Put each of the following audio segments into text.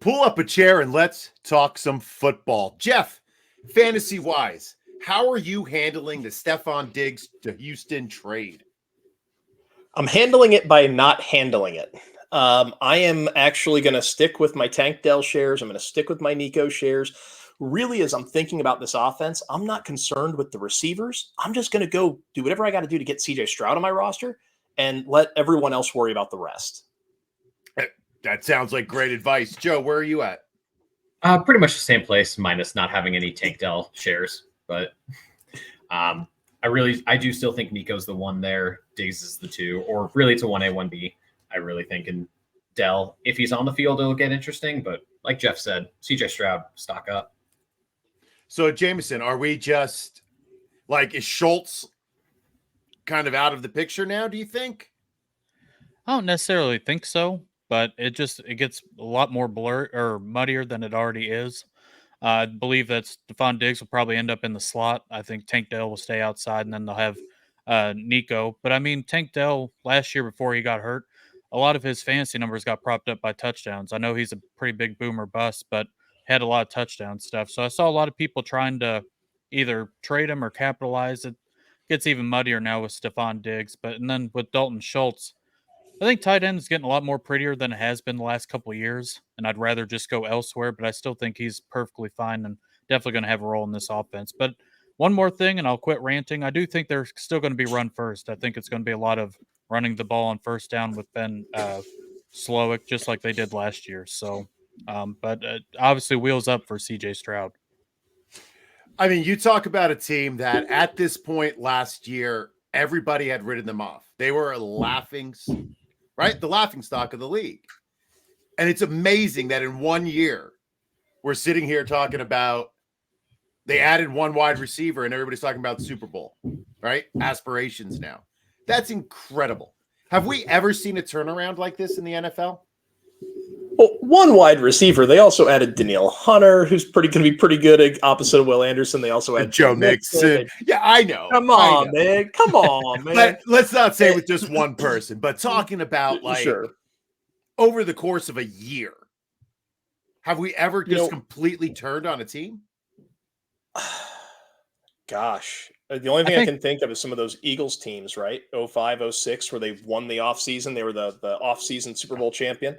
pull up a chair and let's talk some football. Jeff, fantasy-wise, how are you handling the Stefan Diggs to Houston trade? I'm handling it by not handling it. I am actually going to stick with my Tank Dell shares. I'm going to stick with my Nico shares. Really, as I'm thinking about this offense, I'm not concerned with the receivers. I'm just going to go do whatever I got to do to get CJ Stroud on my roster and let everyone else worry about the rest. That sounds like great advice. Joe, where are you at? Pretty much the same place, minus not having any Tank Dell shares. But I do still think Nico's the one there. Diggs is the two, or really it's a 1A, 1B. I really think. And Dell, if he's on the field, it'll get interesting. But like Jeff said, CJ Stroud, stock up. So, Jameson, are we just like, is Schultz kind of out of the picture now, do you think? I don't necessarily think so, but it gets a lot more blurred or muddier than it already is. I believe that Stefan Diggs will probably end up in the slot. I think Tank Dell will stay outside, and then they'll have Nico. But I mean, Tank Dell last year before he got hurt, a lot of his fantasy numbers got propped up by touchdowns. I know he's a pretty big boomer bust, but had a lot of touchdown stuff. So I saw a lot of people trying to either trade him or capitalize. It gets even muddier now with Stefan Diggs. And then with Dalton Schultz, I think tight end is getting a lot more prettier than it has been the last couple of years, and I'd rather just go elsewhere, but I still think he's perfectly fine and definitely going to have a role in this offense. But one more thing, and I'll quit ranting. I do think they're still going to be run first. I think it's going to be a lot of running the ball on first down with Ben Slowick, just like they did last year. So, but obviously wheels up for CJ Stroud. I mean, you talk about a team that at this point last year, everybody had written them off. They were the laughing stock of the league. And it's amazing that in 1 year, we're sitting here talking about they added one wide receiver and everybody's talking about the Super Bowl, right? Aspirations now. That's incredible. Have we ever seen a turnaround like this in the NFL? Well, one wide receiver. They also added Danielle Hunter, who's going to be pretty good opposite of Will Anderson. They also had Joe Mixon. Yeah, I know. Come on, man. Come on, man. Let's not say with just one person, but talking about over the course of a year, have we ever just completely turned on a team? Gosh. The only thing I can think of is some of those Eagles teams, right? 05, 06, where they won the offseason. They were the offseason Super Bowl champion.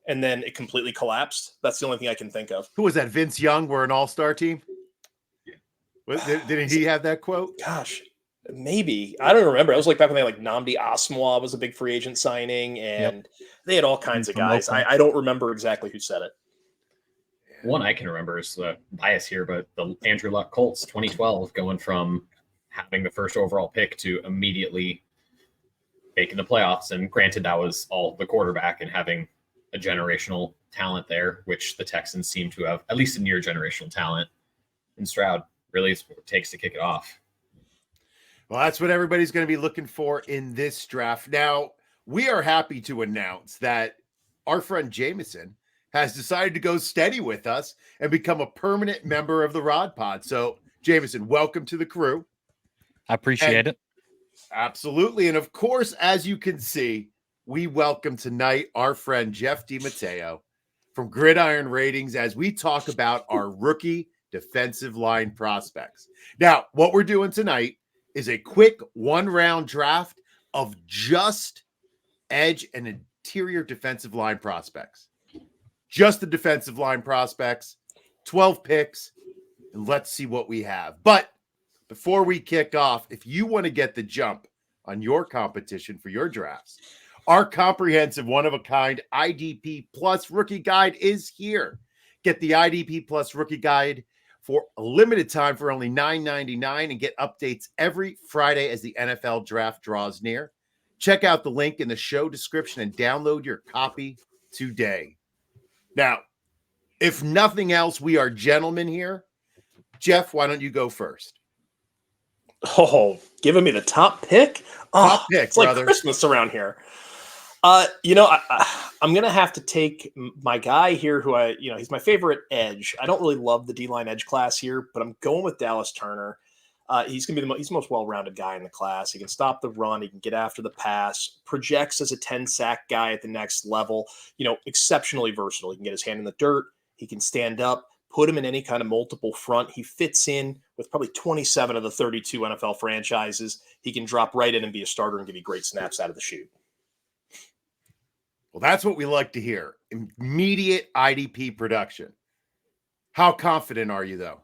And then it completely collapsed. That's the only thing I can think of. Who was that? Vince Young were an all-star team? Didn't he have that quote? Gosh, maybe. I don't remember. It was like back when they Nnamdi Asomugha was a big free agent signing, and they had all kinds of guys. I don't remember exactly who said it. One I can remember is the bias here, but the Andrew Luck Colts 2012 going from having the first overall pick to immediately making the playoffs. And granted, that was all the quarterback and having a generational talent there, which the Texans seem to have, at least a near generational talent. And Stroud really is what it takes to kick it off. Well, that's what everybody's going to be looking for in this draft. Now, we are happy to announce that our friend Jameson has decided to go steady with us and become a permanent member of the Rod Pod. So, Jameson, welcome to the crew. I appreciate it. Absolutely. And of course, as you can see, we welcome tonight our friend Jeff DiMatteo from Gridiron Ratings as we talk about our rookie defensive line prospects. Now, what we're doing tonight is a quick one-round draft of just edge and interior defensive line prospects. Just the defensive line prospects, 12 picks, and let's see what we have. But before we kick off, if you want to get the jump on your competition for your drafts, our comprehensive one-of-a-kind IDP Plus Rookie Guide is here. Get the IDP Plus Rookie Guide for a limited time for only $9.99 and get updates every Friday as the NFL Draft draws near. Check out the link in the show description and download your copy today. Now, if nothing else, we are gentlemen here. Jeff, why don't you go first? Oh, giving me the top pick? Top pick, it's like brother. Christmas around here. I'm going to have to take my guy here who he's my favorite edge. I don't really love the D-line edge class here, but I'm going with Dallas Turner. He's going to be he's the most well-rounded guy in the class. He can stop the run. He can get after the pass, projects as a 10-sack guy at the next level, exceptionally versatile. He can get his hand in the dirt. He can stand up, put him in any kind of multiple front. He fits in with probably 27 of the 32 NFL franchises. He can drop right in and be a starter and give you great snaps out of the chute. Well, that's what we like to hear. Immediate IDP production. How confident are you, though?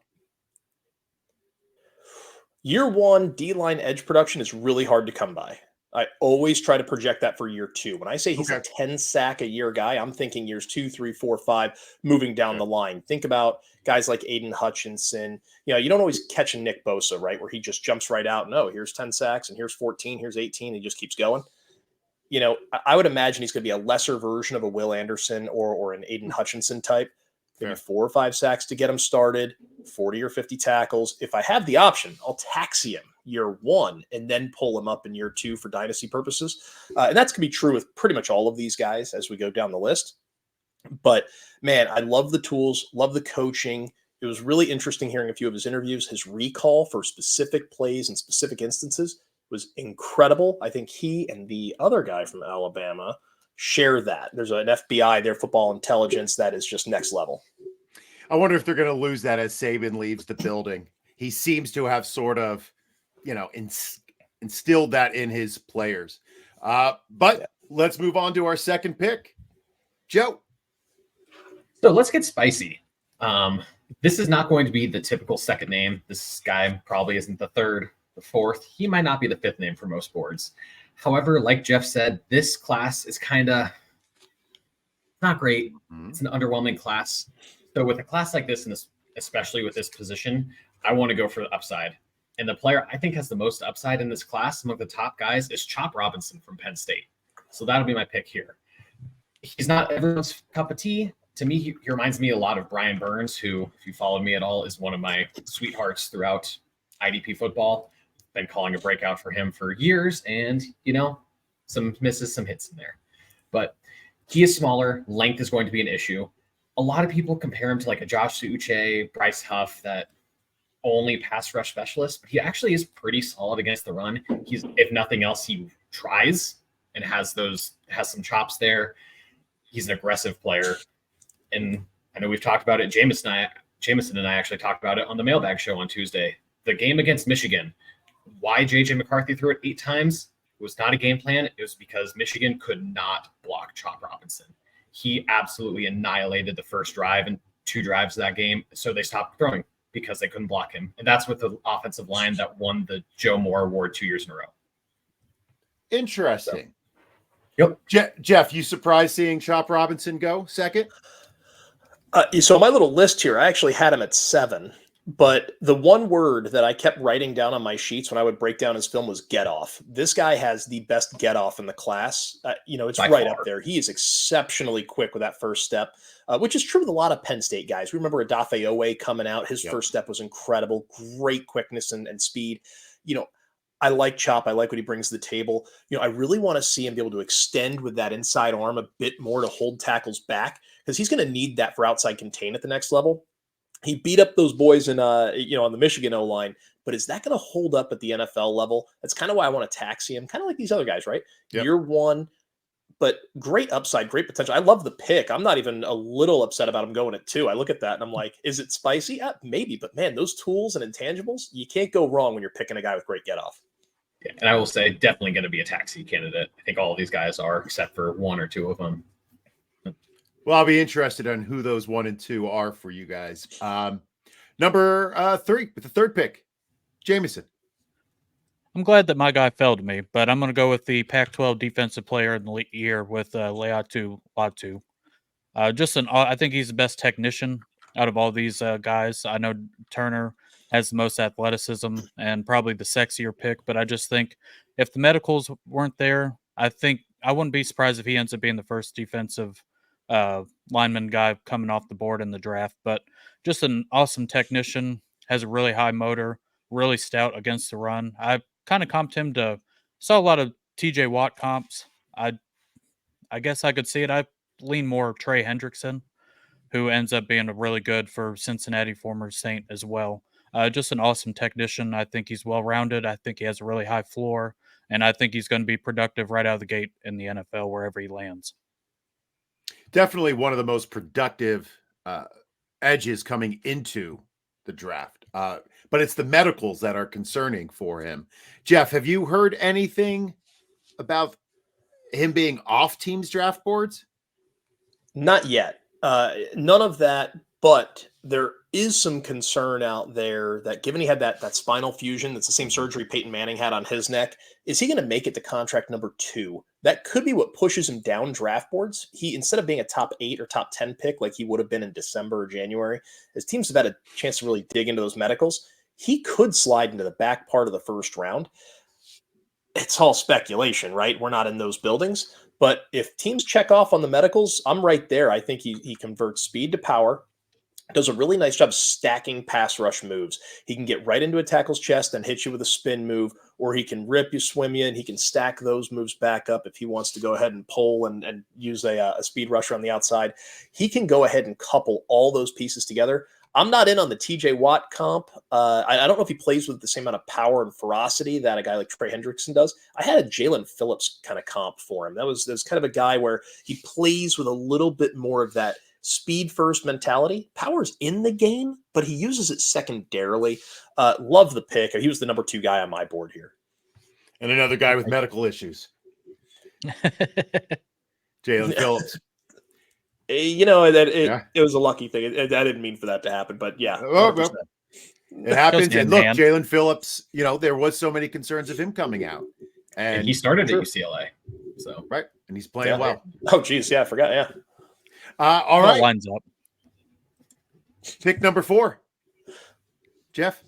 Year one, D-line edge production is really hard to come by. I always try to project that for year two. When I say he's a 10-sack a year guy, I'm thinking years 2, 3, 4, 5, moving down the line. Think about guys like Aiden Hutchinson. You don't always catch a Nick Bosa, right, where he just jumps right out. No, here's 10 sacks, and here's 14, here's 18. He just keeps going. I would imagine he's going to be a lesser version of a Will Anderson or an Aiden Hutchinson type. Maybe 4 or 5 sacks to get him started, 40 or 50 tackles. If I have the option, I'll taxi him year one and then pull him up in year two for dynasty purposes. And that's going to be true with pretty much all of these guys as we go down the list. But, man, I love the tools, love the coaching. It was really interesting hearing a few of his interviews. His recall for specific plays and specific instances was incredible. I think he and the other guy from Alabama share that. There's an FBI, their football intelligence, that is just next level. I wonder if they're going to lose that as Saban leaves the building. He seems to have sort of, instilled that in his players. But let's move on to our second pick. Joe. So let's get spicy. This is not going to be the typical second name. This guy probably isn't the third, the fourth. He might not be the fifth name for most boards. However, like Jeff said, this class is kind of not great. It's an underwhelming class. So with a class like this, and especially with this position, I want to go for the upside. And the player I think has the most upside in this class among the top guys is Chop Robinson from Penn State. So that'll be my pick here. He's not everyone's cup of tea. To me, he reminds me a lot of Brian Burns, who, if you followed me at all, is one of my sweethearts throughout IDP football. Been calling a breakout for him for years, and some misses, some hits in there. But he is smaller. Length is going to be an issue. A lot of people compare him to like a Josh Uche, Bryce Huff, that only pass rush specialist, but he actually is pretty solid against the run. He's, if nothing else, he tries and has some chops there. He's an aggressive player. And I know we've talked about it. Jameson and I actually talked about it on the Mailbag Show on Tuesday. The game against Michigan, why JJ McCarthy threw it 8 times was not a game plan. It was because Michigan could not block Chop Robinson. He absolutely annihilated the first drive and 2 drives of that game. So they stopped throwing because they couldn't block him. And that's with the offensive line that won the Joe Moore Award 2 years in a row. Interesting. So, yep. Jeff, you surprised seeing Chop Robinson go second? So my little list here, I actually had him at 7. But the one word that I kept writing down on my sheets when I would break down his film was get off. This guy has the best get off in the class. It's By right far. up there. He is exceptionally quick with that first step, which is true with a lot of Penn State guys. We remember Adafe Owe coming out. His first step was incredible. Great quickness and speed. I like Chop. I like what he brings to the table. I really want to see him be able to extend with that inside arm a bit more to hold tackles back, because he's going to need that for outside contain at the next level. He beat up those boys in, on the Michigan O-line, but is that going to hold up at the NFL level? That's kind of why I want to taxi him, kind of like these other guys, right? Yep. Year one, but great upside, great potential. I love the pick. I'm not even a little upset about him going at 2. I look at that and I'm like, is it spicy? Maybe, but man, those tools and intangibles, you can't go wrong when you're picking a guy with great get-off. Yeah, and I will say, definitely going to be a taxi candidate. I think all of these guys are, except for 1 or 2 of them. Well, I'll be interested in who those 1 and 2 are for you guys. Number 3 with the third pick, Jameson. I'm glad that my guy fell to me, but I'm going to go with the Pac-12 Defensive Player of the Year with Laiatu Latu. I think he's the best technician out of all these guys. I know Turner has the most athleticism and probably the sexier pick, but I just think if the medicals weren't there, I think I wouldn't be surprised if he ends up being the first defensive lineman guy coming off the board in the draft. But just an awesome technician, has a really high motor, really stout against the run. I kind of comped him to, saw a lot of TJ Watt comps. I guess I could see it. I lean more Trey Hendrickson, who ends up being a really good for Cincinnati, former Saint as well. Just an awesome technician. I think he's well-rounded. I think he has a really high floor, and I think he's going to be productive right out of the gate in the NFL wherever he lands. Definitely one of the most productive edges coming into the draft. But it's the medicals that are concerning for him. Jeff, have you heard anything about him being off teams' draft boards? Not yet. None of that, but there is some concern out there that given he had that spinal fusion, that's the same surgery Peyton Manning had on his neck, is he going to make it to contract number 2? That could be what pushes him down draft boards. He, instead of being a top 8 or top 10 pick like he would have been in December or January, as teams have had a chance to really dig into those medicals, he could slide into the back part of the first round. It's all speculation, right? We're not in those buildings. But if teams check off on the medicals, I'm right there. I think he converts speed to power, does a really nice job stacking pass rush moves. He can get right into a tackle's chest and hit you with a spin move, or he can rip you, swim you, and he can stack those moves back up if he wants to go ahead and pull and use a speed rusher on the outside. He can go ahead and couple all those pieces together. I'm not in on the TJ Watt comp. I don't know if he plays with the same amount of power and ferocity that a guy like Trey Hendrickson does. I had a Jalen Phillips kind of comp for him. That was kind of a guy where he plays with a little bit more of that speed first mentality. Power's in the game, but he uses it secondarily. Love the pick. He was the number 2 guy on my board here. And another guy with medical issues. Jalen Phillips. It was a lucky thing. I didn't mean for that to happen, but yeah. It happens. And look, Jalen Phillips, there was so many concerns of him coming out. And he started at UCLA. So right. And he's playing well. Oh, geez. Yeah, I forgot. Yeah. All right. Lines up. Pick number 4. Jeff?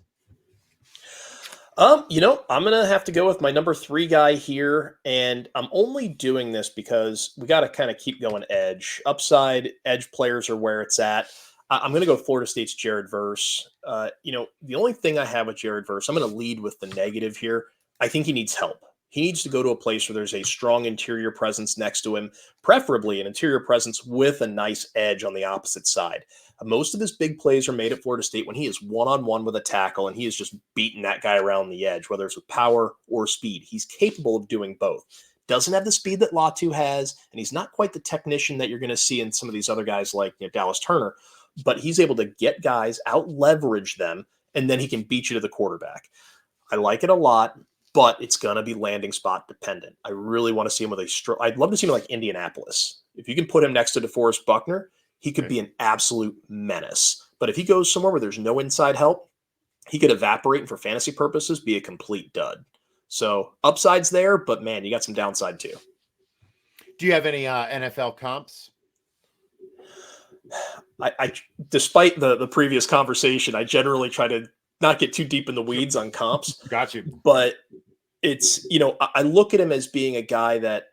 I'm going to have to go with my number 3 guy here, and I'm only doing this because we got to kind of keep going edge. Upside edge players are where it's at. I'm going to go Florida State's Jared Verse. The only thing I have with Jared Verse, I'm going to lead with the negative here. I think he needs help. He needs to go to a place where there's a strong interior presence next to him, preferably an interior presence with a nice edge on the opposite side. Most of his big plays are made at Florida State when he is one-on-one with a tackle and he is just beating that guy around the edge, whether it's with power or speed. He's capable of doing both. Doesn't have the speed that Latu has, and he's not quite the technician that you're going to see in some of these other guys like Dallas Turner, but he's able to get guys, out-leverage them, and then he can beat you to the quarterback. I like it a lot, but it's going to be landing spot dependent. I really want to see him with I'd love to see him like Indianapolis. If you can put him next to DeForest Buckner, he could be an absolute menace. But if he goes somewhere where there's no inside help, he could evaporate and for fantasy purposes be a complete dud. So upside's there, but man, you got some downside too. Do you have any NFL comps? I despite the previous conversation, I generally try to not get too deep in the weeds on comps. Got you. But it's, I look at him as being a guy that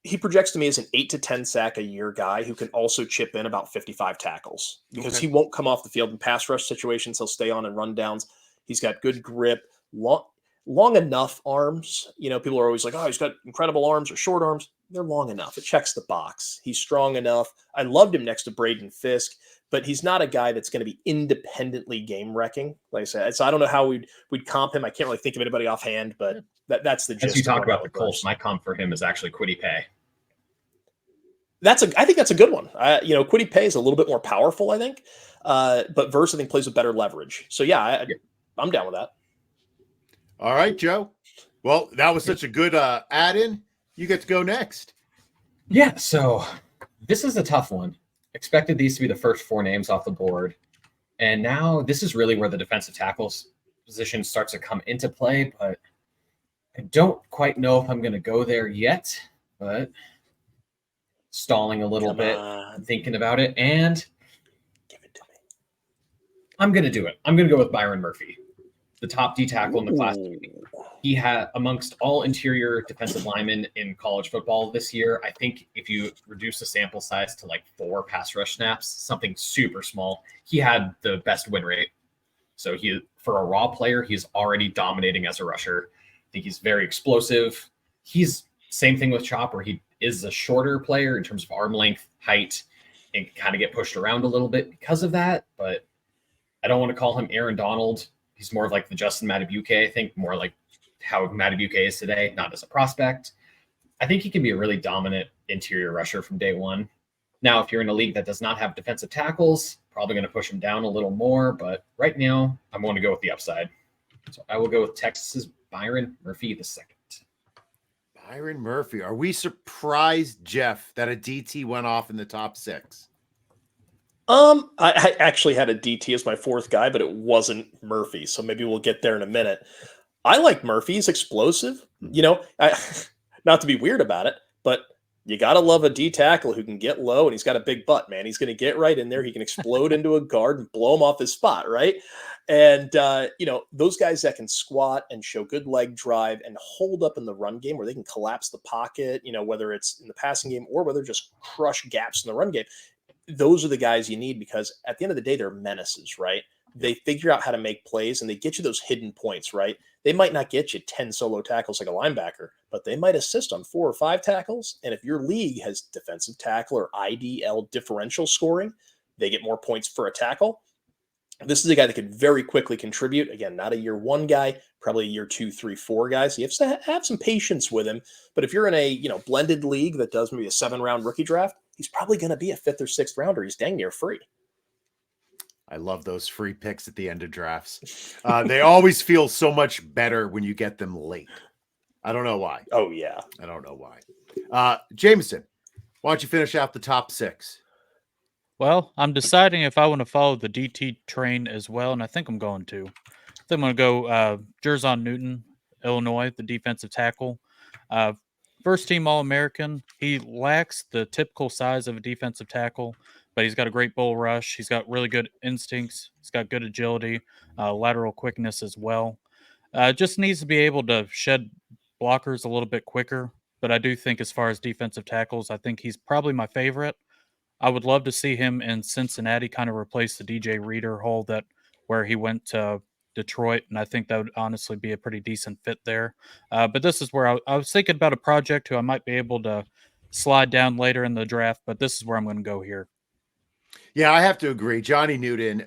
he projects to me as an 8 to 10 sack a year guy who can also chip in about 55 tackles because he won't come off the field in pass rush situations. He'll stay on and run downs. He's got good grip, long enough arms. People are always like, oh, he's got incredible arms or short arms. They're long enough. It checks the box. He's strong enough. I loved him next to Braden Fiske, but he's not a guy that's going to be independently game wrecking. Like I said, so I don't know how we'd comp him. I can't really think of anybody offhand, but that's the gist. As you talk about the Colts, my comp for him is actually Kwity Paye. I think that's a good one. Kwity Paye is a little bit more powerful, I think, but Verse I think plays with better leverage. So yeah, I'm down with that. All right, Joe. Well, that was such a good add-in. You get to go next. Yeah, so this is a tough one. Expected these to be the first 4 names off the board. And now this is really where the defensive tackles position starts to come into play, but I don't quite know if I'm going to go there yet, but stalling a little bit, thinking about it, and give it to me. I'm going to do it. I'm going to go with Byron Murphy, the top D tackle in the class. He had, amongst all interior defensive linemen in college football this year, I think if you reduce the sample size to like 4 pass rush snaps, something super small, he had the best win rate. So for a raw player, he's already dominating as a rusher. I think he's very explosive. He's same thing with Chopper. He is a shorter player in terms of arm length, height, and kind of get pushed around a little bit because of that. But I don't want to call him Aaron Donald. He's more of like the Justin Madubuike, I think, more like how Madubuike is today, not as a prospect. I think he can be a really dominant interior rusher from day one. Now, if you're in a league that does not have defensive tackles, probably going to push him down a little more. But right now, I'm going to go with the upside. So I will go with Texas's Byron Murphy II. Byron Murphy. Are we surprised, Jeff, that a DT went off in the top 6? I actually had a DT as my 4th guy, but it wasn't Murphy. So maybe we'll get there in a minute. I like Murphy. He's explosive. You know, not to be weird about it, but you got to love a D tackle who can get low, and he's got a big butt, man. He's going to get right in there. He can explode into a guard and blow him off his spot, right? And, you know, those guys that can squat and show good leg drive and hold up in the run game where they can collapse the pocket, you know, whether it's in the passing game or whether just crush gaps in the run game. Those are the guys you need because at the end of the day, they're menaces, right? They figure out how to make plays and they get you those hidden points, right? They might not get you 10 solo tackles like a linebacker, but they might assist on 4 or 5 tackles. And if your league has defensive tackle or IDL differential scoring, they get more points for a tackle. This is a guy that could very quickly contribute. Again, not a year 1 guy, probably a year 2, 3, 4 guy. So you have to have some patience with him. But if you're in a, you know, blended league that does maybe a 7-round rookie draft, he's probably going to be a 5th or 6th rounder. He's dang near free. I love those free picks at the end of drafts. They always feel so much better when you get them late. I don't know why. Oh, yeah. I don't know why. Jameson, why don't you finish out the top 6? Well, I'm deciding if I want to follow the DT train as well, and I think I'm going to. I think I'm going to go Jer'Zhan Newton, Illinois, the defensive tackle. First team All-American. He lacks the typical size of a defensive tackle, but he's got a great bull rush. He's got really good instincts. He's got good agility, lateral quickness as well. Just needs to be able to shed blockers a little bit quicker. But I do think as far as defensive tackles, I think he's probably my favorite. I would love to see him in Cincinnati kind of replace the DJ Reader hole where he went to Detroit, and I think that would honestly be a pretty decent fit there. But this is where I was thinking about a project who I might be able to slide down later in the draft, but this is where I'm going to go here. Yeah, I have to agree. Johnny Newton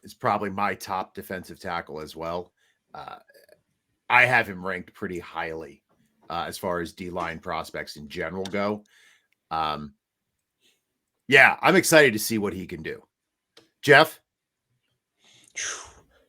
is probably my top defensive tackle as well. I have him ranked pretty highly as far as D-line prospects in general go. Yeah, I'm excited to see what he can do. Jeff?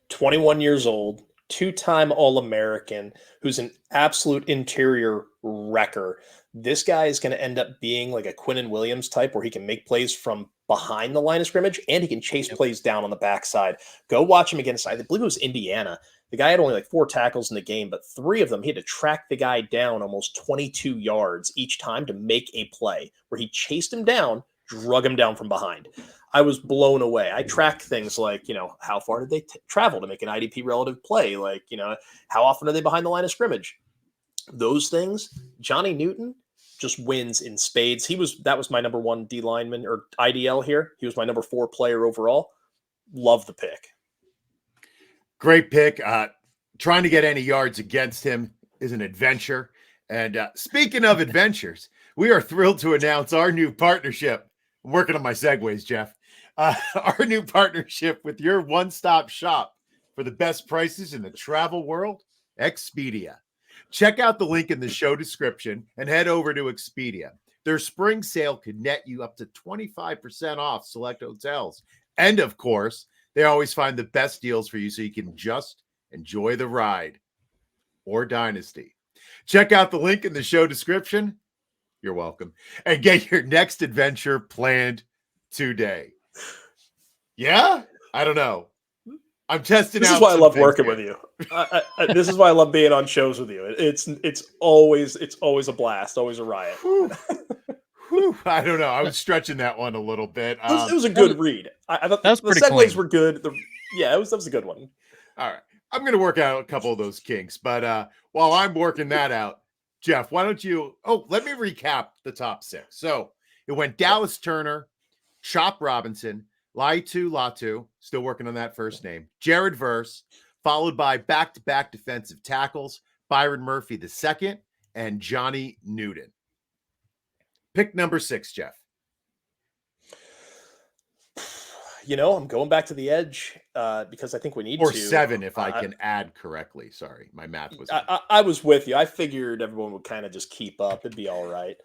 21 years old, 2-time All-American, who's an absolute interior wrecker. This guy is going to end up being like a Quinnen Williams type where he can make plays from behind the line of scrimmage and he can chase plays down on the backside. Go watch him against, I believe it was Indiana. The guy had only like 4 tackles in the game, but 3 of them, he had to track the guy down almost 22 yards each time to make a play where he chased him down, drug him down from behind. I was blown away. I track things like, you know, how far did they travel to make an IDP relative play? Like, you know, how often are they behind the line of scrimmage? Those things, Johnny Newton just wins in spades. That was my number 1 D lineman or IDL here. He was my number 4 player overall. Love the pick. Great pick. Trying to get any yards against him is an adventure. And speaking of adventures, we are thrilled to announce our new partnership. I'm working on my segues, Jeff. Our new partnership with your one-stop shop for the best prices in the travel world, Expedia. Check out the link in the show description and head over to Expedia. Their spring sale could net you up to 25% off select hotels. And of course, they always find the best deals for you so you can just enjoy the ride or Dynasty. Check out the link in the show description. You're welcome. And get your next adventure planned today. Yeah? I don't know. I'm testing This out. is why I love working here. with you. This is why I love being on shows with you. It's always a blast, always a riot. Whew. I don't know. I was stretching that one a little bit. It was a good read. I thought that was the pretty segues clean. were good. That was a good one. All right. I'm going to work out a couple of those kinks. But while I'm working that out, Jeff, why don't you – let me recap the top 6. So it went Dallas Turner, Chop Robinson, Laiatu Latu, still working on that first name, Jared Verse, followed by back-to-back defensive tackles, Byron Murphy II, and Johnny Newton. Pick number 6, Jeff. I'm going back to the edge because I think we need Or to. 7, if I can add correctly. Sorry, my math was. I was with you. I figured everyone would kind of just keep up. It'd be all right.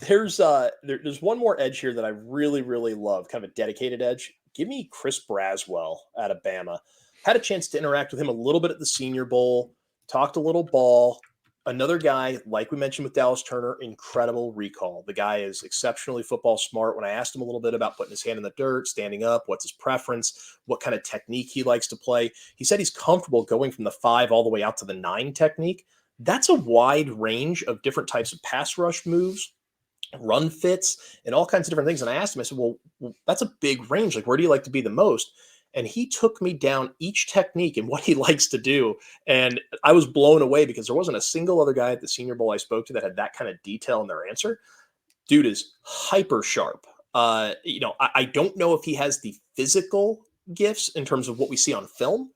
There's one more edge here that I really, really love, kind of a dedicated edge. Give me Chris Braswell out of Bama. Had a chance to interact with him a little bit at the Senior Bowl, talked a little ball. Another guy, like we mentioned with Dallas Turner, incredible recall. The guy is exceptionally football smart. When I asked him a little bit about putting his hand in the dirt, standing up, what's his preference, what kind of technique he likes to play, he said he's comfortable going from the 5 all the way out to the 9 technique. That's a wide range of different types of pass rush moves, run fits, and all kinds of different things. And I asked him, I said, well, that's a big range. Like, where do you like to be the most? And he took me down each technique and what he likes to do. And I was blown away because there wasn't a single other guy at the Senior Bowl I spoke to that had that kind of detail in their answer. Dude is hyper sharp. I don't know if he has the physical gifts in terms of what we see on film,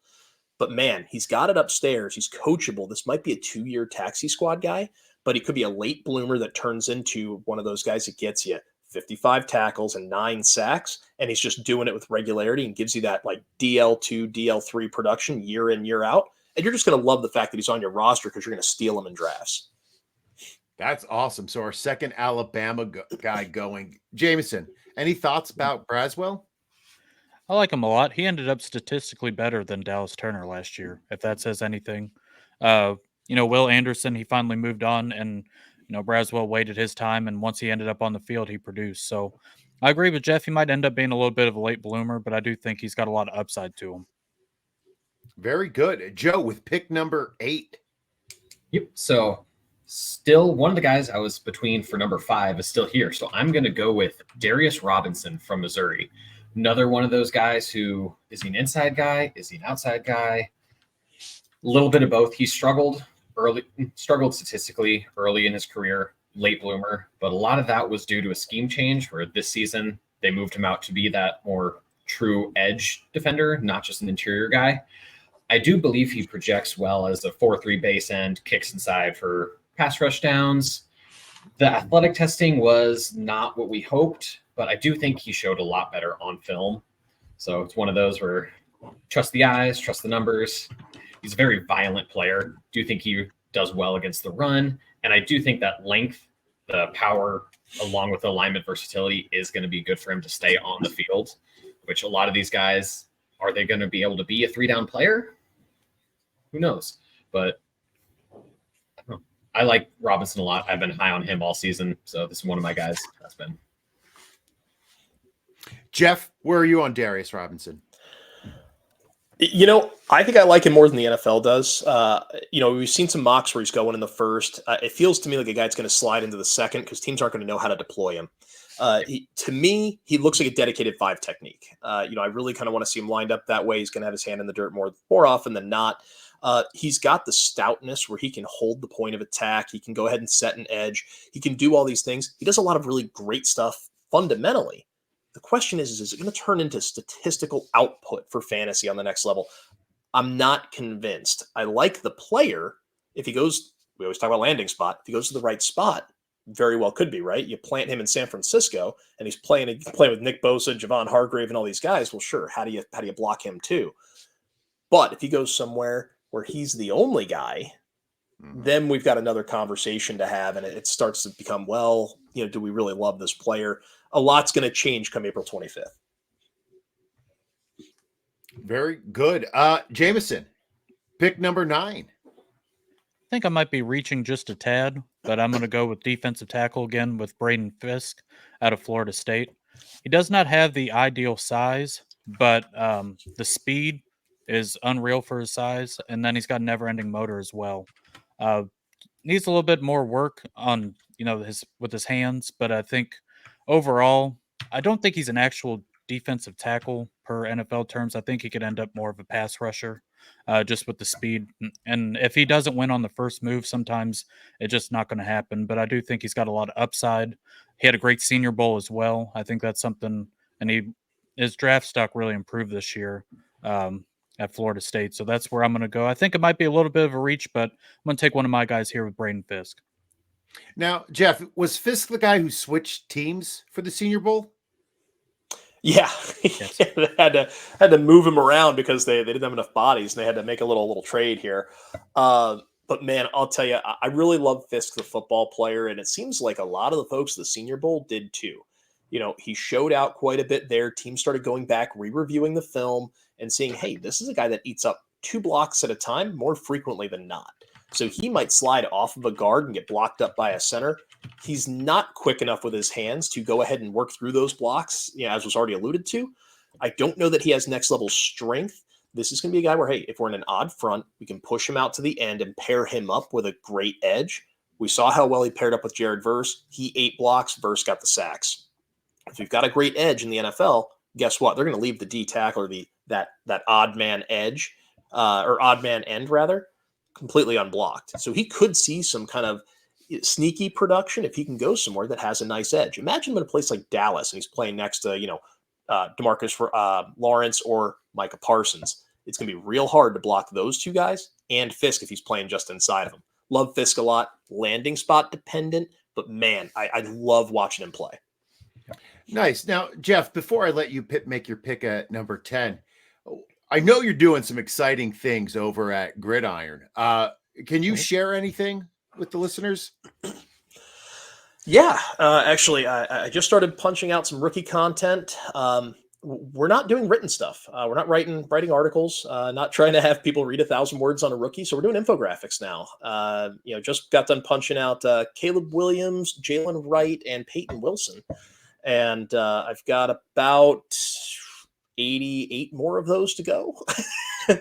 but man, he's got it upstairs. He's coachable. This might be a 2-year taxi squad guy, but he could be a late bloomer that turns into one of those guys that gets you 55 tackles and 9 sacks, and he's just doing it with regularity and gives you that like DL2, DL3 production year in, year out. And you're just going to love the fact that he's on your roster because you're going to steal him in drafts. That's awesome. So our second Alabama guy going. Jameson, any thoughts about Braswell? I like him a lot. He ended up statistically better than Dallas Turner last year, if that says anything. Will Anderson, he finally moved on, and Braswell waited his time, and once he ended up on the field, he produced. So I agree with Jeff. He might end up being a little bit of a late bloomer, but I do think he's got a lot of upside to him. Very good. Joe, with pick number 8. Yep. So still one of the guys I was between for number 5 is still here. So I'm going to go with Darius Robinson from Missouri. Another one of those guys who, is he an inside guy? Is he an outside guy? A little bit of both. He struggled statistically early in his career, late bloomer, but a lot of that was due to a scheme change where this season they moved him out to be that more true edge defender, not just an interior guy. I do believe he projects well as a 4-3 base end, kicks inside for pass rush downs. The athletic testing was not what we hoped, but I do think he showed a lot better on film. So it's one of those where trust the eyes, trust the numbers. He's a very violent player. Do think he does well against the run. And I do think that length, the power, along with the alignment versatility is going to be good for him to stay on the field, which a lot of these guys, are they going to be able to be a 3-down player? Who knows? But I like Robinson a lot. I've been high on him all season. So this is one of my guys that's been. Jeff, where are you on Darius Robinson? I think I like him more than the NFL does. We've seen some mocks where he's going in the first. It feels to me like a guy that's going to slide into the second because teams aren't going to know how to deploy him. To me, he looks like a dedicated 5 technique. I really kind of want to see him lined up that way. He's going to have his hand in the dirt more often than not. He's got the stoutness where he can hold the point of attack. He can go ahead and set an edge. He can do all these things. He does a lot of really great stuff fundamentally. The question is it going to turn into statistical output for fantasy on the next level? I'm not convinced. I like the player. If he goes, we always talk about landing spot. If he goes to the right spot, very well could be, right? You plant him in San Francisco and he's playing with Nick Bosa, Javon Hargrave, and all these guys. Well, sure. How do you block him too? But if he goes somewhere where he's the only guy, then we've got another conversation to have. And it starts to become, do we really love this player? A lot's going to change come April 25th. Very good. Jameson, pick number 9. I think I might be reaching just a tad, but I'm going to go with defensive tackle again with Braden Fiske out of Florida State. He does not have the ideal size, but the speed is unreal for his size, and then he's got never-ending motor as well. Needs a little bit more work on with his hands, but I think overall, I don't think he's an actual defensive tackle per NFL terms. I think he could end up more of a pass rusher, just with the speed. And if he doesn't win on the first move, sometimes it's just not going to happen. But I do think he's got a lot of upside. He had a great Senior Bowl as well. I think that's something, and his draft stock really improved this year at Florida State. So that's where I'm going to go. I think it might be a little bit of a reach, but I'm going to take one of my guys here with Braden Fiske. Now, Jeff, was Fiske the guy who switched teams for the Senior Bowl? Yeah, Yes. they had to move him around because they didn't have enough bodies, and they had to make a little trade here. But man, I'll tell you, I really love Fiske, the football player, and it seems like a lot of the folks at the Senior Bowl did too. He showed out quite a bit there. Teams started going back, re-reviewing the film, and seeing, hey, this is a guy that eats up 2 blocks at a time more frequently than not. So he might slide off of a guard and get blocked up by a center. He's not quick enough with his hands to go ahead and work through those blocks, as was already alluded to. I don't know that he has next level strength. This is going to be a guy where, hey, if we're in an odd front, we can push him out to the end and pair him up with a great edge. We saw how well he paired up with Jared Verse. He 8 blocks, Verse got the sacks. If you've got a great edge in the NFL, guess what? They're going to leave the D tackle or that odd man edge or odd man end rather completely unblocked. So he could see some kind of sneaky production if he can go somewhere that has a nice edge. Imagine him in a place like Dallas and he's playing next to DeMarcus Lawrence or Micah Parsons. It's going to be real hard to block those 2 guys and Fiske if he's playing just inside of him. Love Fiske a lot. Landing spot dependent, but man, I love watching him play. Nice. Now, Jeff, before I let you make your pick at number 10, I know you're doing some exciting things over at Gridiron. Can you share anything with the listeners? Yeah, actually, I just started punching out some rookie content. We're not doing written stuff. We're not writing articles, not trying to have people read 1,000 words on a rookie. So we're doing infographics now. Just got done punching out Caleb Williams, Jalen Wright, and Peyton Wilson. And I've got about 88 more of those to go.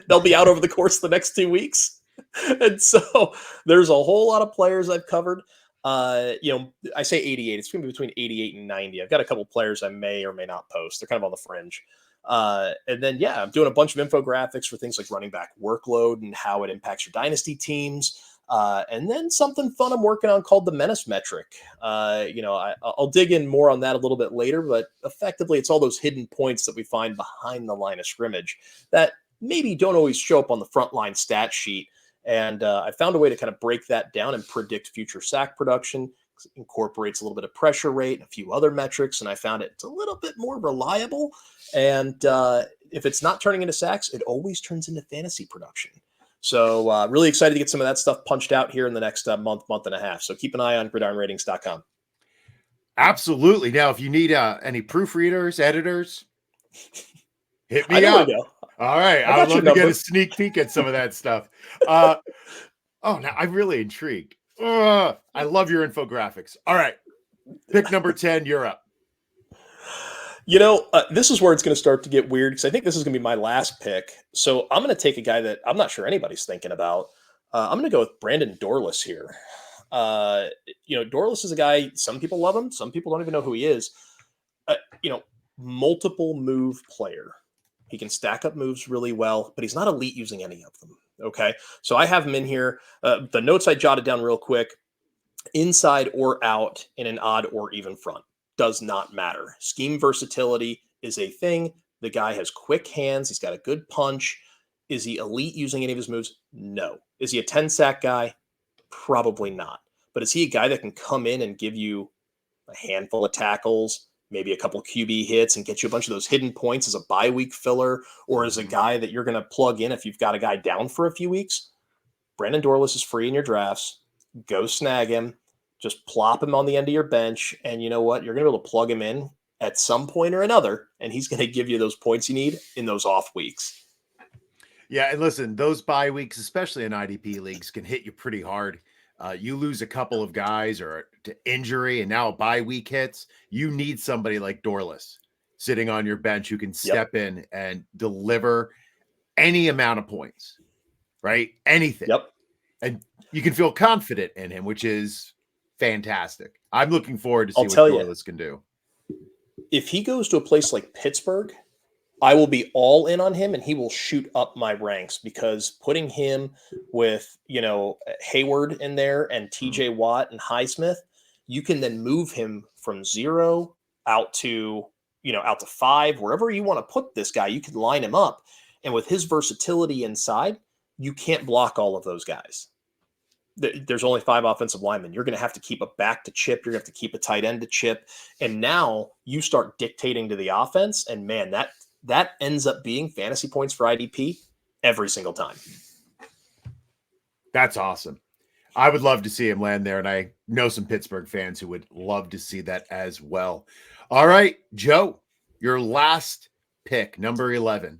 They'll be out over the course of the next 2 weeks. And so there's a whole lot of players I've covered. I say 88. It's going to be between 88 and 90. I've got a couple players I may or may not post. They're kind of on the fringe. And then, I'm doing a bunch of infographics for things like running back workload and how it impacts your dynasty teams. And then something fun I'm working on called the menace metric. I'll dig in more on that a little bit later, but effectively it's all those hidden points that we find behind the line of scrimmage that maybe don't always show up on the frontline stat sheet. And I found a way to kind of break that down and predict future sack production. It incorporates a little bit of pressure rate and a few other metrics, and I found it's a little bit more reliable. And if it's not turning into sacks, it always turns into fantasy production. So really excited to get some of that stuff punched out here in the next month and a half. So keep an eye on gridironratings.com. Absolutely. Now, if you need any proofreaders, editors, hit me up. All right. I would love to get a sneak peek at some of that stuff. Now I'm really intrigued. I love your infographics. All right. Pick number 10. You're up. This is where it's going to start to get weird because I think this is going to be my last pick. So I'm going to take a guy that I'm not sure anybody's thinking about. I'm going to go with Brandon Dorlus here. Dorlus is a guy, some people love him. Some people don't even know who he is. Multiple move player. He can stack up moves really well, but he's not elite using any of them. Okay. So I have him in here. The notes I jotted down real quick, inside or out in an odd or even front. Does not matter. Scheme versatility is a thing. The guy has quick hands. He's got a good punch. Is he elite using any of his moves? No. Is he a 10-sack guy? Probably not. But is he a guy that can come in and give you a handful of tackles, maybe a couple QB hits, and get you a bunch of those hidden points as a bye week filler, or as a guy that you're going to plug in if you've got a guy down for a few weeks? Brandon Dorlus is free in your drafts. Go snag him. Just plop him on the end of your bench, and you know what? You're going to be able to plug him in at some point or another, and he's going to give you those points you need in those off weeks. Yeah, and listen, those bye weeks, especially in IDP leagues, can hit you pretty hard. You lose a couple of guys or to injury, and now a bye week hits. You need somebody like Dorlus sitting on your bench who can step in and deliver any amount of points, right? Anything. Yep. And you can feel confident in him, which is fantastic. I'm looking forward to see what Dorlus can do. If he goes to a place like Pittsburgh, I will be all in on him, and he will shoot up my ranks because putting him with, Hayward in there and TJ Watt and Highsmith, you can then move him from 0 out to 5, wherever you want to put this guy, you can line him up. And with his versatility inside, you can't block all of those guys. there's only 5 offensive linemen. You're going to have to keep a back to chip. You're going to have to keep a tight end to chip. And now you start dictating to the offense. And man, that ends up being fantasy points for IDP every single time. That's awesome. I would love to see him land there, and I know some Pittsburgh fans who would love to see that as well. All right, Joe, your last pick, number 11.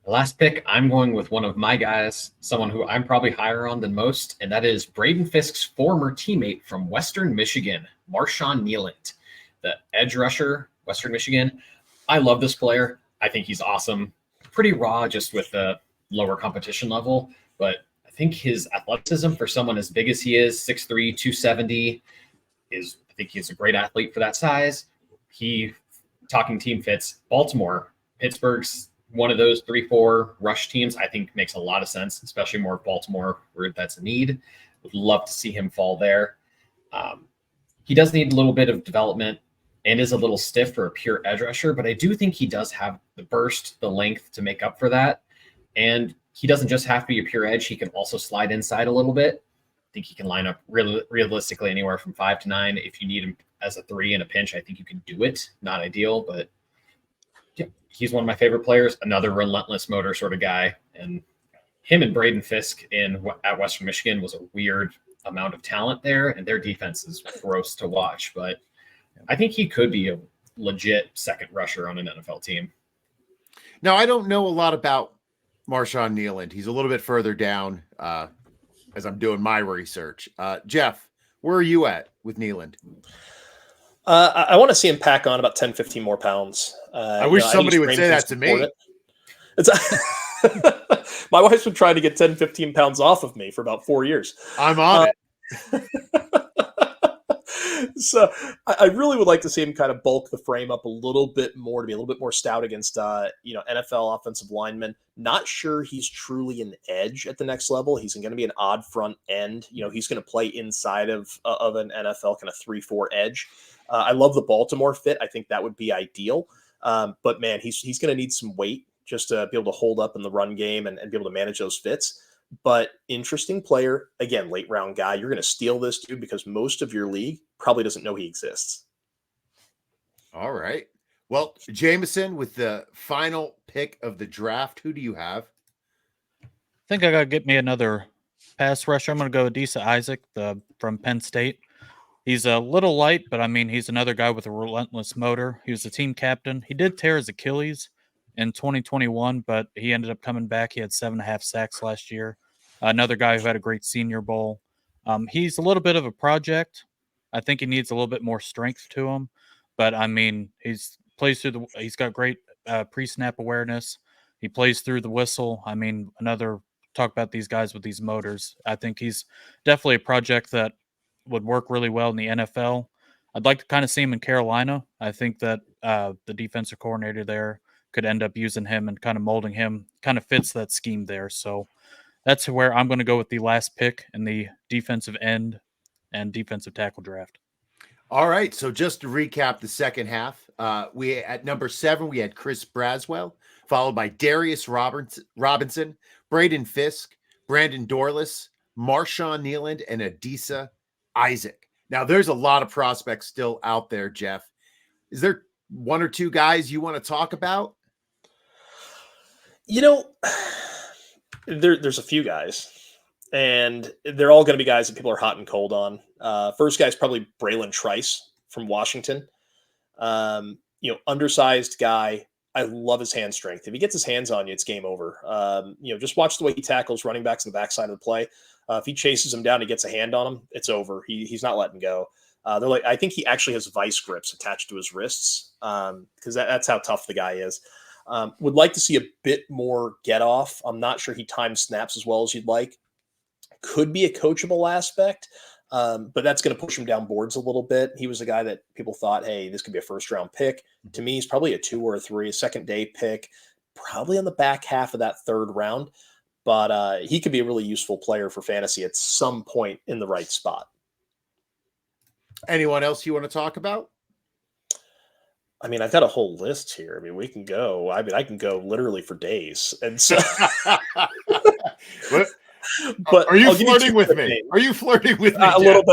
The last pick, I'm going with one of my guys, someone who I'm probably higher on than most, and that is Braden Fiske's former teammate from Western Michigan, Marshawn Kneeland, the edge rusher, Western Michigan. I love this player. I think he's awesome. Pretty raw just with the lower competition level, but I think his athleticism for someone as big as he is, 6'3", 270, I think he's a great athlete for that size. Talking team fits, Baltimore, Pittsburgh's one of those 3-4 rush teams, I think makes a lot of sense, especially more Baltimore where that's a need. Would love to see him fall there. He does need a little bit of development and is a little stiff for a pure edge rusher, but I do think he does have the burst, the length to make up for that. And he doesn't just have to be a pure edge. He can also slide inside a little bit. I think he can line up realistically anywhere from 5 to 9. If you need him as a 3 in a pinch, I think you can do it. Not ideal, but yeah, he's one of my favorite players. Another relentless motor sort of guy. And him and Braden Fiske at Western Michigan was a weird amount of talent there, and their defense is gross to watch. But I think he could be a legit second rusher on an NFL team. Now, I don't know a lot about Marshawn Kneeland. He's a little bit further down as I'm doing my research. Jeff, where are you at with Kneeland? I want to see him pack on about 10, 15 more pounds. I wish somebody would say that to me. My wife's been trying to get 10, 15 pounds off of me for about 4 years. I'm on it. So I really would like to see him kind of bulk the frame up a little bit more, to be a little bit more stout against NFL offensive linemen. Not sure he's truly an edge at the next level. He's going to be an odd front end. He's going to play inside of an NFL kind of 3-4 edge. I love the Baltimore fit. I think that would be ideal. But man, he's going to need some weight just to be able to hold up in the run game and be able to manage those fits. But interesting player, again, late round guy. You're going to steal this dude because most of your league probably doesn't know he exists. All right. Well, Jameson, with the final pick of the draft, who do you have? I think I got to get me another pass rusher. I'm going to go Adisa Isaac from Penn State. He's a little light, but I mean, he's another guy with a relentless motor. He was the team captain. He did tear his Achilles in 2021, but he ended up coming back. He had 7.5 sacks last year. Another guy who had a great Senior Bowl. He's a little bit of a project. I think he needs a little bit more strength to him, but I mean, he's got great pre-snap awareness. He plays through the whistle. I mean, talk about these guys with these motors. I think he's definitely a project that would work really well in the NFL. I'd like to kind of see him in Carolina. I think that the defensive coordinator there could end up using him and kind of molding him, kind of fits that scheme there. So that's where I'm going to go with the last pick in the defensive end and defensive tackle draft. All right. So just to recap the second half, we at number 7, we had Chris Braswell, followed by Darius Robinson, Braden Fiske, Brandon Dorlus, Marshawn Kneeland, and Adisa Isaac. Now, there's a lot of prospects still out there, Jeff. Is there one or two guys you want to talk about? There's a few guys, and they're all going to be guys that people are hot and cold on. First guy is probably Bralen Trice from Washington. Undersized guy. I love his hand strength. If he gets his hands on you, it's game over. Just watch the way he tackles running backs in the backside of the play. If he chases him down and gets a hand on him, it's over. He's not letting go. I think he actually has vice grips attached to his wrists because that's how tough the guy is. Would like to see a bit more get off. I'm not sure he times snaps as well as you'd like. Could be a coachable aspect, but that's going to push him down boards a little bit. He was a guy that people thought, hey, this could be a first round pick. To me, he's probably a 2 or a 3, a second day pick, probably on the back half of that third round. But he could be a really useful player for fantasy at some point in the right spot. Anyone else you want to talk about? I mean, I've got a whole list here. I mean, we can go. I can go literally for days. And so But Are you I'll give flirting two with quick me? names. Are you flirting with me? A Jeff? little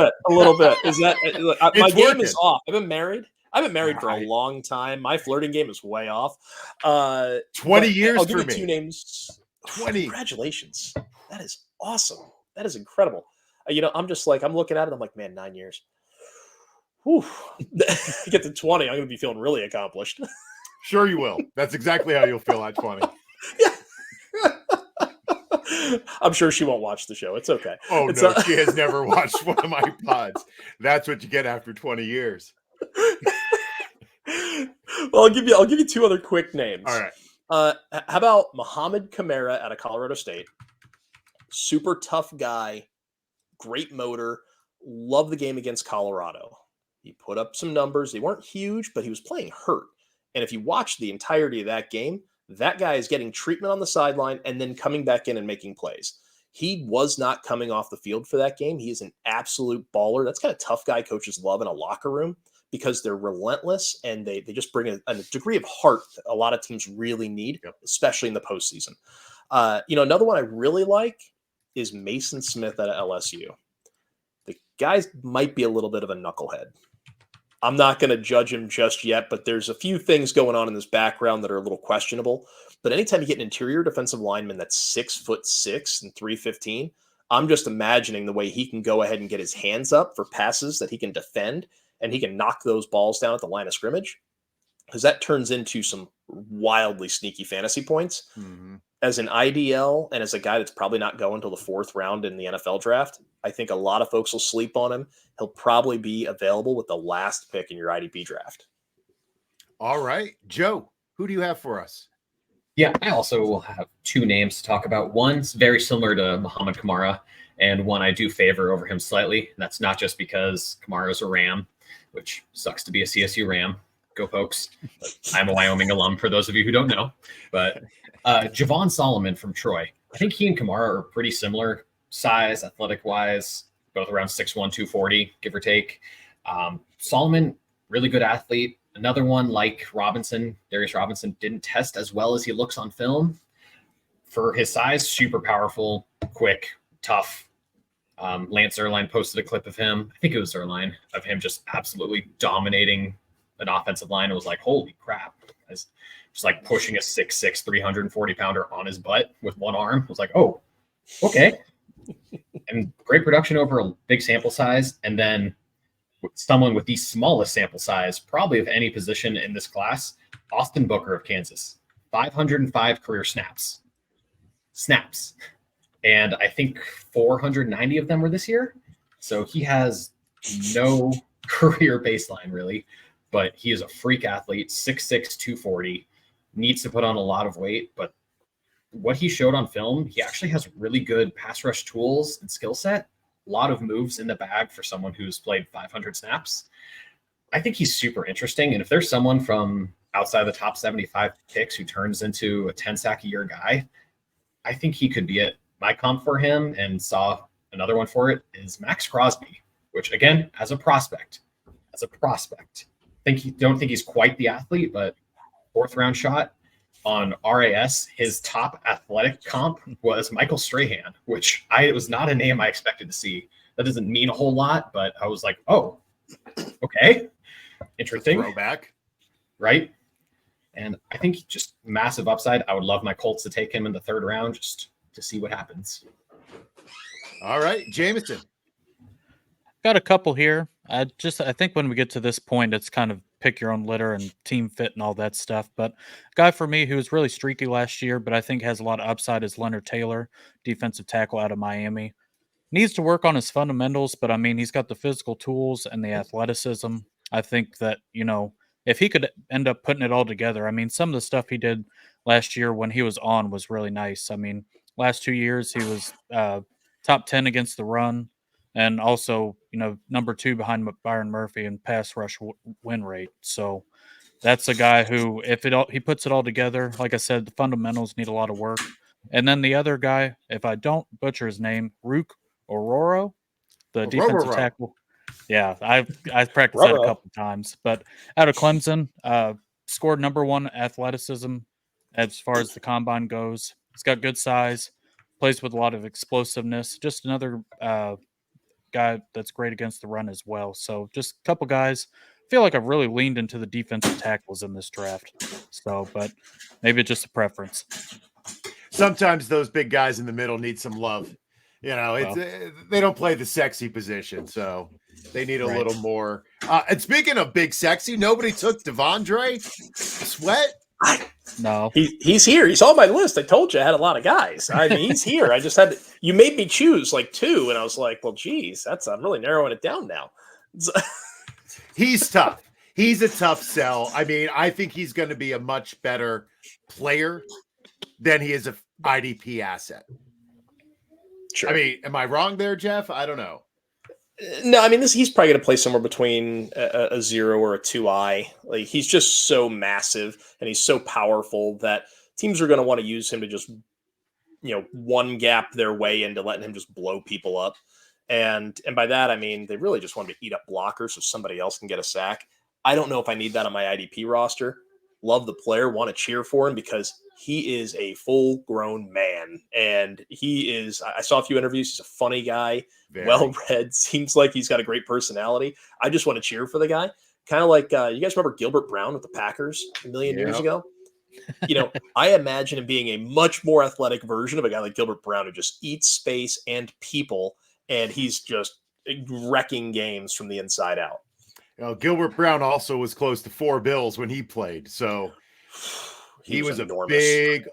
bit. Is that my It's game working. is off? I've been married. I've been married for a Right. long time. My flirting game is way off. 20 years I'll give for you me. two names. 20. Congratulations. That is awesome. That is incredible. I'm just like, I'm looking at it. I'm like, man, 9 years. Whew. Get to 20. I'm going to be feeling really accomplished. Sure you will. That's exactly how you'll feel at 20. Yeah. I'm sure she won't watch the show. It's okay. Oh, no. She has never watched one of my pods. That's what you get after 20 years. Well, I'll give you two other quick names. All right. How about Mohamed Kamara out of Colorado State? Super tough guy, great motor. Love the game against Colorado. He put up some numbers. They weren't huge, but he was playing hurt. And if you watch the entirety of that game, that guy is getting treatment on the sideline and then coming back in and making plays. He was not coming off the field for that game. He is an absolute baller. That's kind of tough guy coaches love in a locker room because they're relentless and they just bring a degree of heart that a lot of teams really need, especially in the postseason. Another one I really like is Mason Smith out of LSU. The guy might be a little bit of a knucklehead. I'm not going to judge him just yet, but there's a few things going on in this background that are a little questionable. But anytime you get an interior defensive lineman that's 6'6" and 315, I'm just imagining the way he can go ahead and get his hands up for passes that he can defend, and he can knock those balls down at the line of scrimmage, because that turns into some wildly sneaky fantasy points. Mm-hmm. As an IDL and as a guy that's probably not going until the 4th round in the NFL draft, I think a lot of folks will sleep on him. He'll probably be available with the last pick in your IDP draft. All right. Joe, who do you have for us? Yeah, I also will have two names to talk about. One's very similar to Mohamed Kamara, and one I do favor over him slightly. And that's not just because Kamara's a Ram, which sucks to be a CSU Ram. Go Pokes. I'm a Wyoming alum, for those of you who don't know. But Javon Solomon from Troy. I think he and Kamara are pretty similar size, athletic-wise, both around 6'1", 240, give or take. Solomon, really good athlete. Another one like Robinson, Darius Robinson, didn't test as well as he looks on film. For his size, super powerful, quick, tough. Lance Zierlein posted a clip of him. I think it was Zierlein, of him just absolutely dominating an offensive line. It was like, holy crap. It's just like pushing a 6'6", 340-pounder on his butt with one arm. I was like, oh, okay. And great production over a big sample size. And then someone with the smallest sample size, probably of any position in this class, Austin Booker of Kansas, 505 career snaps. And I think 490 of them were this year. So he has no career baseline, really. But he is a freak athlete, 6'6", 240, needs to put on a lot of weight. But what he showed on film, he actually has really good pass rush tools and skill set. A lot of moves in the bag for someone who's played 500 snaps. I think he's super interesting. And if there's someone from outside the top 75 picks who turns into a 10-sack-a-year guy, I think he could be it. My comp for him, and saw another one for it, is Max Crosby, which, again, as a prospect, don't think he's quite the athlete, but 4th round shot on RAS. His top athletic comp was Michael Strahan, which was not a name I expected to see. That doesn't mean a whole lot, but I was like, oh, okay, interesting. Throwback, right? And I think just massive upside. I would love my Colts to take him in the 3rd round just to see what happens. All right, Jameson. Got a couple here. I think when we get to this point, it's kind of pick your own litter and team fit and all that stuff. But a guy for me who was really streaky last year, but I think has a lot of upside, is Leonard Taylor, defensive tackle out of Miami. Needs to work on his fundamentals, but I mean, he's got the physical tools and the athleticism. I think that, if he could end up putting it all together, I mean, some of the stuff he did last year when he was on was really nice. I mean, last 2 years, he was top 10 against the run. And also, number 2 behind Byron Murphy in pass rush win rate. So that's a guy who, if he puts it all together, like I said, the fundamentals need a lot of work. And then the other guy, if I don't butcher his name, Ruke Orhorhoro, the defensive tackle. Yeah, I've practiced that a couple of times. But out of Clemson, scored number 1 athleticism as far as the combine goes. He's got good size. plays with a lot of explosiveness. Just another guy that's great against the run as well. So just a couple guys. I feel like I've really leaned into the defensive tackles in this draft. So, but maybe it's just a preference. Sometimes those big guys in the middle need some love. It's they don't play the sexy position, so they need a little more. And speaking of big sexy, nobody took Devondre Sweat. No, he's here. He's on my list. I told you I had a lot of guys. I mean, he's here. I just had to, you made me choose like two, and I was like, well, geez, I'm really narrowing it down now. He's tough. He's a tough sell. I mean, I think he's going to be a much better player than he is an IDP asset. Sure. I mean, am I wrong there, Jeff? I don't know. No, I mean, he's probably going to play somewhere between a 0 or a 2i. Like, he's just so massive and he's so powerful that teams are going to want to use him to just, one gap their way into letting him just blow people up. And by that, I mean, they really just want him to eat up blockers so somebody else can get a sack. I don't know if I need that on my IDP roster. Love the player, want to cheer for him because he is a full-grown man. And I saw a few interviews. He's a funny guy, well-read, seems like he's got a great personality. I just want to cheer for the guy. Kind of like, you guys remember Gilbert Brown with the Packers a million years ago? I imagine him being a much more athletic version of a guy like Gilbert Brown who just eats space and people, and he's just wrecking games from the inside out. Gilbert Brown also was close to 4 bills when he played, so he was enormous. A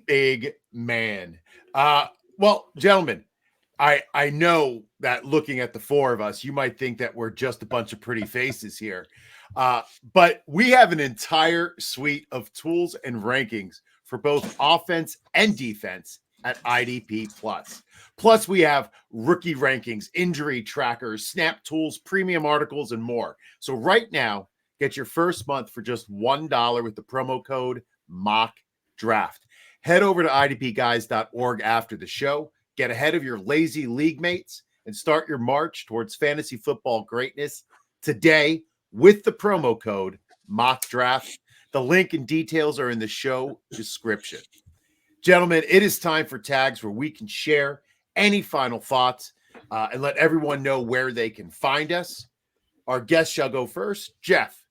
big man. Well, gentlemen, I know that looking at the 4 of us, you might think that we're just a bunch of pretty faces here, but we have an entire suite of tools and rankings for both offense and defense at IDP Plus. Plus, we have rookie rankings, injury trackers, snap tools, premium articles, and more. So right now, get your first month for just $1 with the promo code MOCKDRAFT. Head over to idpguys.org after the show. Get ahead of your lazy league mates and start your march towards fantasy football greatness today with the promo code MOCKDRAFT. The link and details are in the show description. Gentlemen, it is time for tags where we can share any final thoughts and let everyone know where they can find us. Our guest shall go first. Jeff.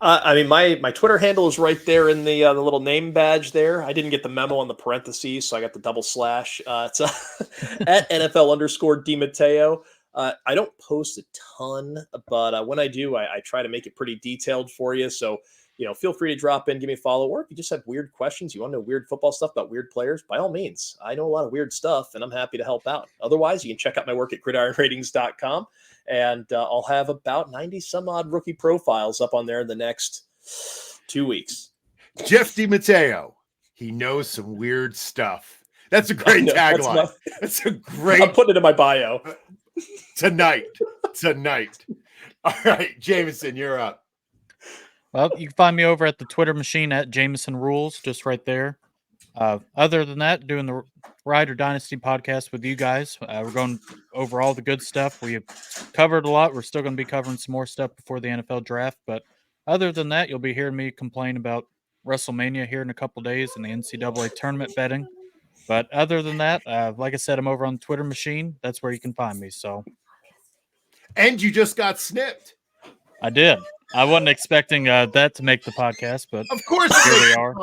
I mean, my Twitter handle is right there in the little name badge there. I didn't get the memo on the parentheses, so I got the double slash. It's at NFL _DiMatteo. I don't post a ton, but when I do, I try to make it pretty detailed for you. So, feel free to drop in, give me a follow, or if you just have weird questions, you want to know weird football stuff about weird players, by all means. I know a lot of weird stuff, and I'm happy to help out. Otherwise, you can check out my work at gridironratings.com, and I'll have about 90-some-odd rookie profiles up on there in the next 2 weeks. Jeff DiMatteo. He knows some weird stuff. That's a great tagline. That's a great. I'm putting it in my bio. Tonight. All right, Jameson, you're up. Well, you can find me over at the Twitter machine at Jameson Rules, just right there. Other than that, doing the Ride or Dynasty podcast with you guys. We're going over all the good stuff. We have covered a lot. We're still going to be covering some more stuff before the NFL draft. But other than that, you'll be hearing me complain about WrestleMania here in a couple days and the NCAA tournament betting. But other than that, like I said, I'm over on the Twitter machine. That's where you can find me. So, and you just got snipped. I did. I wasn't expecting that to make the podcast, but of course here we are.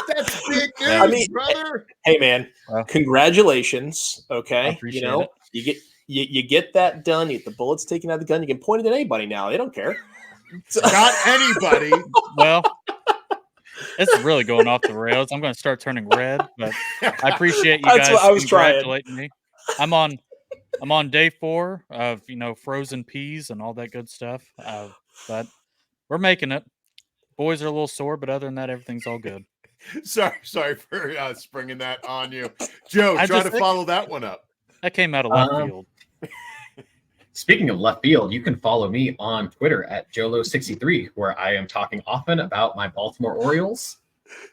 That's big news, brother. Hey, man, congratulations. Okay, appreciate it. You get that done. You get the bullets taken out of the gun. You can point it at anybody now. They don't care. Not anybody. Well, it's really going off the rails. I'm going to start turning red, but I appreciate you guys congratulating me. I'm on day 4 of, frozen peas and all that good stuff. But we're making it. Boys are a little sore, but other than that, everything's all good. Sorry for springing that on you. Joe, try to follow that one up. That came out of left field. Speaking of left field, you can follow me on Twitter at Jolo63, where I am talking often about my Baltimore Orioles,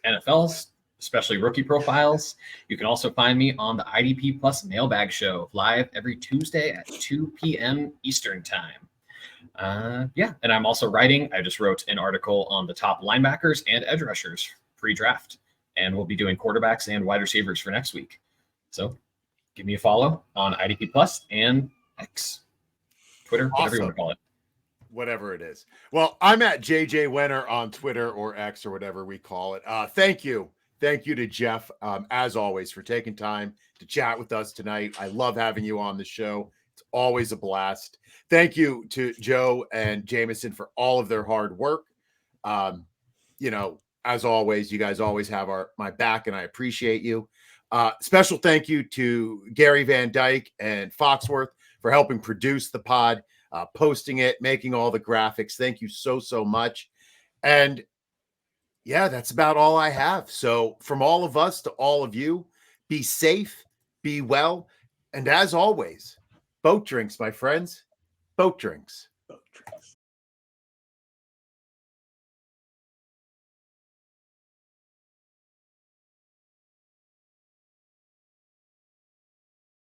NFLs, especially rookie profiles. You can also find me on the IDP Plus Mailbag Show, live every Tuesday at 2 p.m. Eastern Time. And I'm also writing. I just wrote an article on the top linebackers and edge rushers pre-draft. and we'll be doing quarterbacks and wide receivers for next week. So give me a follow on IDP Plus and X, Twitter, whatever you want to call it. Whatever it is. Well, I'm at JJ Wenner on Twitter or X or whatever we call it. Thank you. Thank you to Jeff, as always, for taking time to chat with us tonight. I love having you on the show. It's always a blast. Thank you to Joe and Jameson for all of their hard work. As always, you guys always have my back, and I appreciate you. Special thank you to Gary Van Dyke and Foxworth for helping produce the pod, posting it, making all the graphics. Thank you so, so much. And yeah, that's about all I have. So from all of us to all of you, be safe, be well. And as always, boat drinks, my friends, boat drinks.